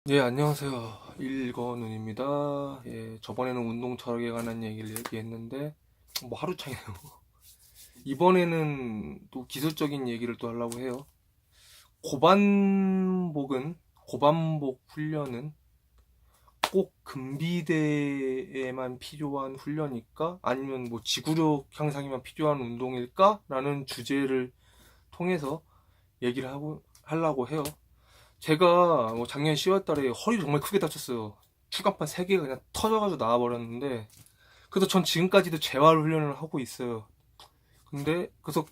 예, 안녕하세요. 일건훈입니다. 예, 저번에는 운동 철학에 관한 얘기를 얘기했는데, 뭐 하루 차이네요. 이번에는 또 기술적인 얘기를 또 하려고 해요. 고반복 훈련은 꼭 근비대에만 필요한 훈련일까? 아니면 뭐 지구력 향상에만 필요한 운동일까? 라는 주제를 통해서 하려고 해요. 제가 뭐 작년 10월 달에 허리 정말 크게 다쳤어요. 추간판 3개가 그냥 터져가지고 나와버렸는데, 그래서 전 지금까지도 재활 훈련을 하고 있어요. 근데 그래서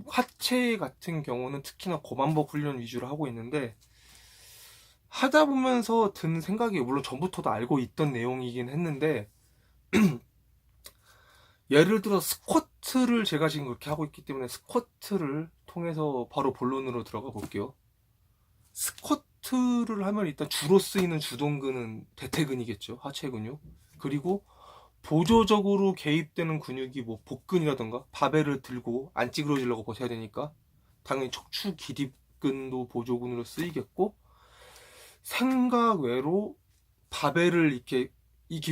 하체 같은 경우는 특히나 고반복 훈련 위주로 하고 있는데, 하다 보면서 든 생각이, 물론 전부터도 알고 있던 내용이긴 했는데, 예를 들어 스쿼트를 제가 지금 그렇게 하고 있기 때문에 스쿼트를 통해서 바로 본론으로 들어가 볼게요. 스쿼트를 하면 일단 주로 쓰이는 주동근은 대퇴근이겠죠. 하체 근육. 그리고 보조적으로 개입되는 근육이 뭐 복근이라던가 바벨을 들고 안 찌그러지려고 버텨야 되니까 당연히 척추 기립근도 보조근으로 쓰이겠고, 생각 외로 바벨을 이렇게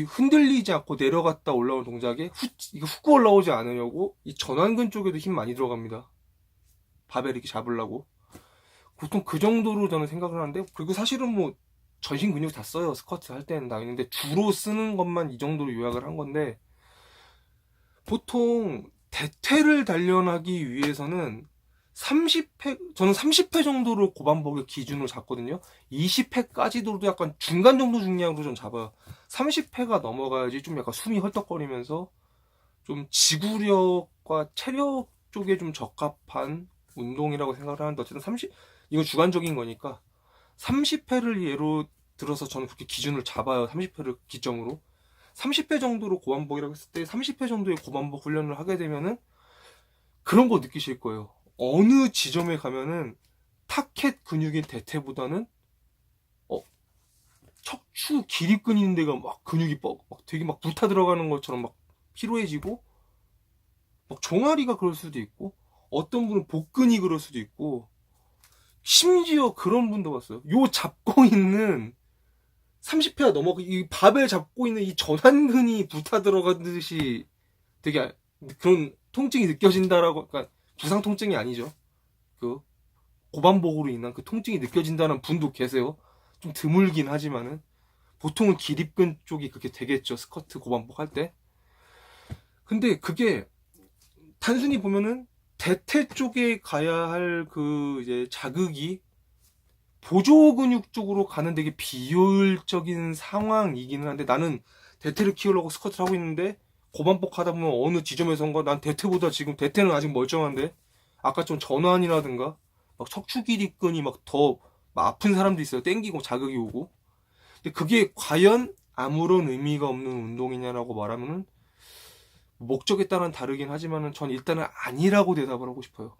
흔들리지 않고 내려갔다 올라오는 동작에 이게 훅 올라오지 않으려고 이 전완근 쪽에도 힘 많이 들어갑니다. 바벨 이렇게 잡으려고. 보통 그 정도로 저는 생각을 하는데, 그리고 사실은 뭐 전신 근육 다 써요. 스쿼트 할 때는 다 있는데 주로 쓰는 것만 이 정도로 요약을 한 건데, 보통 대퇴를 단련하기 위해서는 저는 30회 정도를 고반복의 기준으로 잡거든요. 20회까지도 약간 중간 정도 중량으로 좀 잡아요. 30회가 넘어가야지 좀 약간 숨이 헐떡거리면서 좀 지구력과 체력 쪽에 좀 적합한 운동이라고 생각을 하는데, 어쨌든 이건 주관적인 거니까 30회를 예로 들어서 저는 그렇게 기준을 잡아요. 30회를 기점으로. 30회 정도로 고반복이라고 했을 때 30회 정도의 고반복 훈련을 하게 되면은 그런 거 느끼실 거예요. 어느 지점에 가면은 타켓 근육의 대퇴보다는 어, 척추 기립근 있는 데가 막 근육이 막 되게 막 불타 들어가는 것처럼 막 피로해지고, 막 종아리가 그럴 수도 있고, 어떤 분은 복근이 그럴 수도 있고, 심지어 그런 분도 봤어요. 요 잡고 있는 30회가 넘어 이 밥을 잡고 있는 이 전완근이 불타 들어가듯이 되게 그런 통증이 느껴진다라고. 그러니까 부상 통증이 아니죠. 그 고반복으로 인한 그 통증이 느껴진다는 분도 계세요. 좀 드물긴 하지만은 보통은 기립근 쪽이 그렇게 되겠죠. 스쿼트 고반복 할 때. 근데 그게 단순히 보면은 대퇴 쪽에 가야 할 그 이제 자극이 보조 근육 쪽으로 가는 되게 비효율적인 상황이기는 한데, 나는 대퇴를 키우려고 스쿼트를 하고 있는데 고반복 하다 보면 어느 지점에선가 난 대퇴보다 지금 대퇴는 아직 멀쩡한데 아까 좀 전완이라든가 막 척추 기립근이 막 더 아픈 사람도 있어요. 땡기고 자극이 오고. 근데 그게 과연 아무런 의미가 없는 운동이냐라고 말하면은 목적에 따라 다르긴 하지만은 전 일단은 아니라고 대답을 하고 싶어요.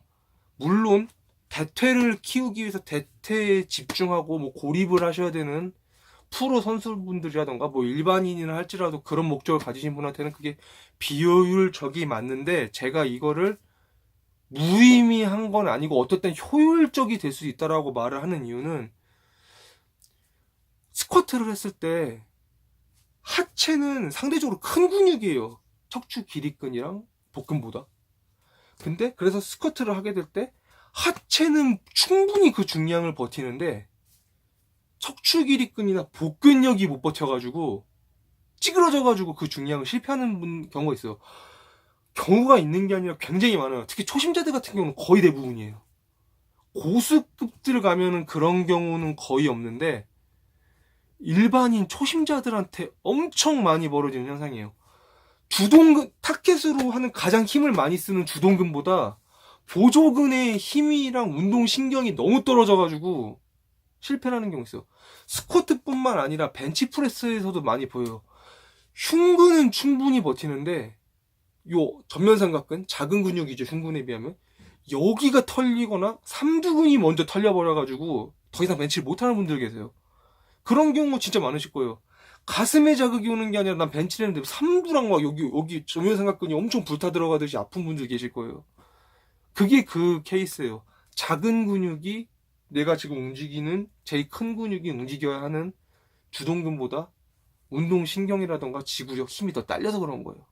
물론 대퇴를 키우기 위해서 대퇴에 집중하고 뭐 고립을 하셔야 되는 프로 선수분들이라던가 뭐 일반인이나 할지라도 그런 목적을 가지신 분한테는 그게 비효율적이 맞는데, 제가 이거를 무의미한 건 아니고 어떨 땐 효율적이 될 수 있다라고 말을 하는 이유는, 스쿼트를 했을 때 하체는 상대적으로 큰 근육이에요. 척추 기립근이랑 복근보다. 근데 그래서 스쿼트를 하게 될 때 하체는 충분히 그 중량을 버티는데 척추 기립근이나 복근력이 못 버텨가지고 찌그러져가지고 그 중량을 실패하는 경우가 있어요. 경우가 있는 게 아니라 굉장히 많아요. 특히 초심자들 같은 경우는 거의 대부분이에요. 고수급들 가면은 그런 경우는 거의 없는데 일반인 초심자들한테 엄청 많이 벌어지는 현상이에요. 주동근, 타켓으로 하는 가장 힘을 많이 쓰는 주동근보다 보조근의 힘이랑 운동신경이 너무 떨어져가지고 실패하는 경우 있어요. 스쿼트뿐만 아니라 벤치프레스에서도 많이 보여요. 흉근은 충분히 버티는데 요 전면삼각근, 작은 근육이죠. 흉근에 비하면 여기가 털리거나 삼두근이 먼저 털려버려가지고 더 이상 벤치를 못하는 분들 계세요. 그런 경우 진짜 많으실 거예요. 가슴에 자극이 오는 게 아니라 난 벤치를 했는데 삼두랑 막 여기 전면삼각근이 엄청 불타 들어가듯이 아픈 분들 계실 거예요. 그게 그 케이스예요. 작은 근육이 내가 지금 움직이는 제일 큰 근육이 움직여야 하는 주동근보다 운동신경이라던가 지구력, 힘이 더 딸려서 그런 거예요.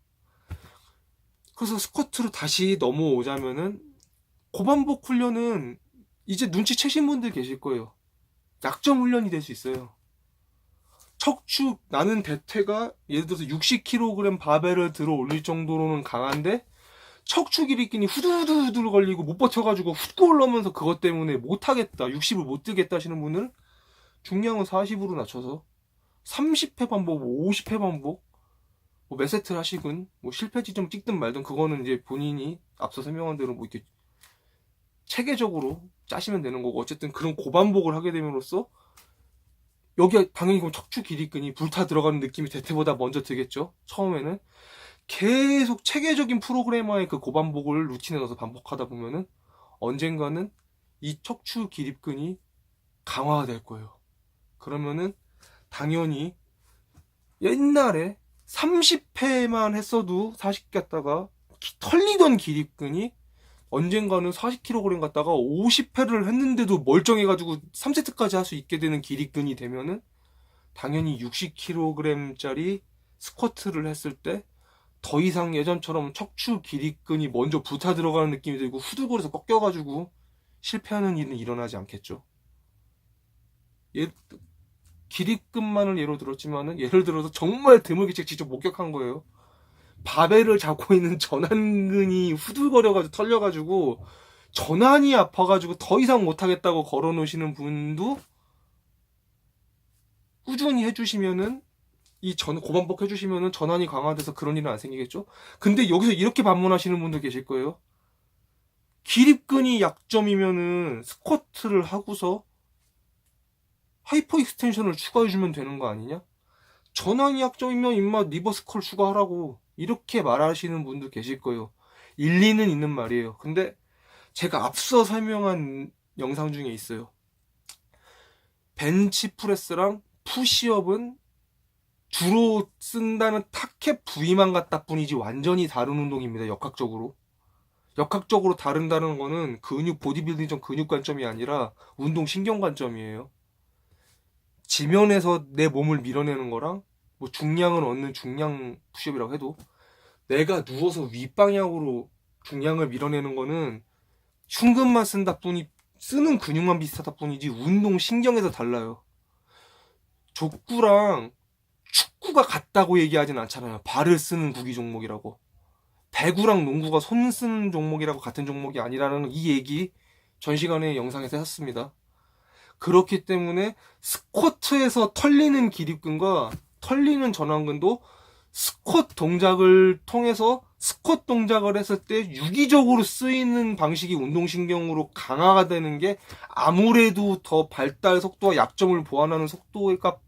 그래서 스쿼트로 다시 넘어오자면은 고반복 훈련은 이제 눈치채신 분들 계실 거예요. 약점 훈련이 될 수 있어요. 척추, 나는 대퇴가 예를 들어서 60kg 바벨을 들어 올릴 정도로는 강한데 척추 기립근이 후두두두 걸리고 못 버텨가지고 훅 올라오면서 그것 때문에 못하겠다, 60을 못 들겠다 하시는 분은 중량은 40으로 낮춰서 30회 반복, 50회 반복, 뭐 몇 세트를 하시군, 뭐 실패 지점 찍든 말든 그거는 이제 본인이 앞서 설명한 대로 뭐 이렇게 체계적으로 짜시면 되는 거고, 어쨌든 그런 고반복을 하게 됨으로써 여기에 당연히 그럼 척추 기립근이 불타 들어가는 느낌이 대퇴보다 먼저 들겠죠. 처음에는 계속 체계적인 프로그래머의 그 고반복을 루틴에 넣어서 반복하다 보면은 언젠가는 이 척추 기립근이 강화가 될 거예요. 그러면은 당연히 옛날에 30회만 했어도 40개 갔다가 털리던 기립근이 언젠가는 40kg 갔다가 50회를 했는데도 멀쩡해가지고 3세트까지 할 수 있게 되는 기립근이 되면은 당연히 60kg짜리 스쿼트를 했을 때 더 이상 예전처럼 척추 기립근이 먼저 붙어 들어가는 느낌이 들고 후들거려서 꺾여가지고 실패하는 일은 일어나지 않겠죠. 기립근만을 예로 들었지만은 예를 들어서 정말 드물게 제가 직접 목격한 거예요. 바벨을 잡고 있는 전완근이 후들거려가지고 털려가지고 전완이 아파가지고 더 이상 못하겠다고 걸어놓으시는 분도 꾸준히 해주시면은 고반복 해주시면은 전완이 강화돼서 그런 일은 안 생기겠죠. 근데 여기서 이렇게 반문하시는 분도 계실 거예요. 기립근이 약점이면은 스쿼트를 하고서 하이퍼 익스텐션을 추가해주면 되는 거 아니냐? 전완이 약점이면 임마 리버스컬 추가하라고 이렇게 말하시는 분도 계실 거예요. 일리는 있는 말이에요. 근데 제가 앞서 설명한 영상 중에 있어요. 벤치프레스랑 푸시업은 주로 쓴다는 타켓 부위만 갖다 뿐이지 완전히 다른 운동입니다. 역학적으로 다른다는 거는 보디빌딩 근육 관점이 아니라 운동 신경 관점이에요. 지면에서 내 몸을 밀어내는 거랑 뭐 중량을 얻는 중량 푸시업이라고 해도 내가 누워서 윗방향으로 중량을 밀어내는 거는 흉근만 쓴다 뿐이 쓰는 근육만 비슷하다 뿐이지 운동 신경에서 달라요. 족구랑 축구가 같다고 얘기하진 않잖아요. 발을 쓰는 구기 종목이라고. 배구랑 농구가 손 쓰는 종목이라고 같은 종목이 아니라는 이 얘기 전 시간에 영상에서 했습니다. 그렇기 때문에 스쿼트에서 털리는 기립근과 털리는 전완근도 스쿼트 동작을 통해서 스쿼트 동작을 했을 때 유기적으로 쓰이는 방식이 운동신경으로 강화가 되는 게 아무래도 더 발달 속도와 약점을 보완하는 속도가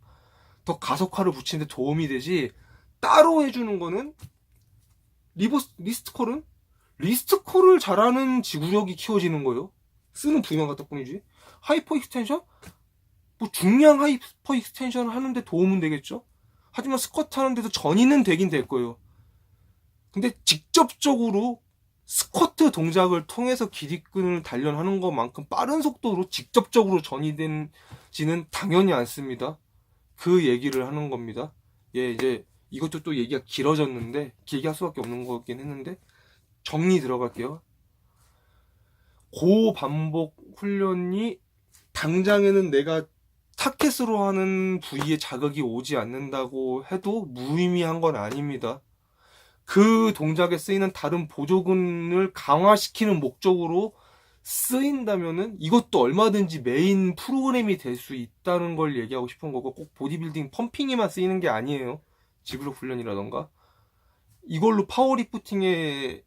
더 가속화를 붙이는 데 도움이 되지, 따로 해주는 거는 리스트콜을 잘하는 지구력이 키워지는 거예요. 쓰는 부위만 갖다 뿐이지. 하이퍼 익스텐션? 뭐 중량 하이퍼 익스텐션 하는데 도움은 되겠죠. 하지만 스쿼트 하는데도 전이는 되긴 될 거예요. 근데 직접적으로 스쿼트 동작을 통해서 기립근을 단련하는 것만큼 빠른 속도로 직접적으로 전이 되지는 당연히 않습니다. 그 얘기를 하는 겁니다. 예, 이제 이것도 또 얘기가 길어졌는데 길게 할 수밖에 없는 거긴 했는데 정리 들어갈게요. 고반복 훈련이 당장에는 내가 타켓으로 하는 부위에 자극이 오지 않는다고 해도 무의미한 건 아닙니다. 그 동작에 쓰이는 다른 보조근을 강화시키는 목적으로 쓰인다면은 이것도 얼마든지 메인 프로그램이 될 수 있다는 걸 얘기하고 싶은 거고, 꼭 보디빌딩 펌핑에만 쓰이는 게 아니에요. 지구력 훈련이라던가 이걸로 파워리프팅에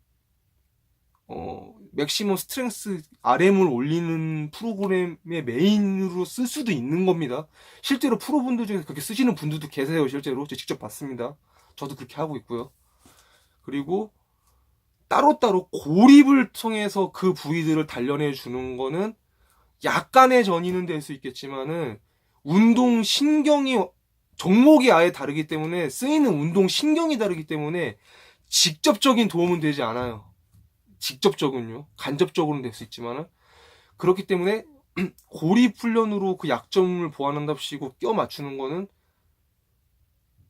맥시멈 스트렝스 RM을 올리는 프로그램의 메인으로 쓸 수도 있는 겁니다. 실제로 프로분들 중에 그렇게 쓰시는 분들도 계세요. 실제로 제가 직접 봤습니다. 저도 그렇게 하고 있고요. 그리고 따로따로 고립을 통해서 그 부위들을 단련해 주는 거는 약간의 전이는 될 수 있겠지만은 운동 신경이 종목이 아예 다르기 때문에 쓰이는 운동 신경이 다르기 때문에 직접적인 도움은 되지 않아요. 직접적은요. 간접적으로는 될 수 있지만은, 그렇기 때문에 고립 훈련으로 그 약점을 보완한답시고 껴 맞추는 거는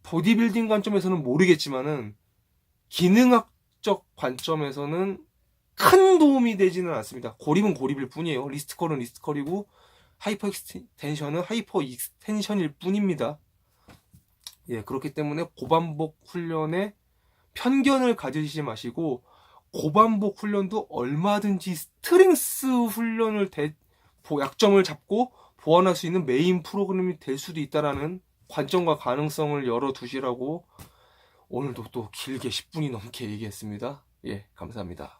보디빌딩 관점에서는 모르겠지만은 기능학적 관점에서는 큰 도움이 되지는 않습니다. 고립은 고립일 뿐이에요. 리스트컬은 리스트컬이고 하이퍼 익스텐션은 하이퍼 익스텐션일 뿐입니다. 예, 그렇기 때문에 고반복 훈련에 편견을 가지지 마시고 고반복 훈련도 얼마든지 스트렝스 훈련을 약점을 잡고 보완할 수 있는 메인 프로그램이 될 수도 있다라는 관점과 가능성을 열어두시라고 오늘도 또 길게 10분이 넘게 얘기했습니다. 예, 감사합니다.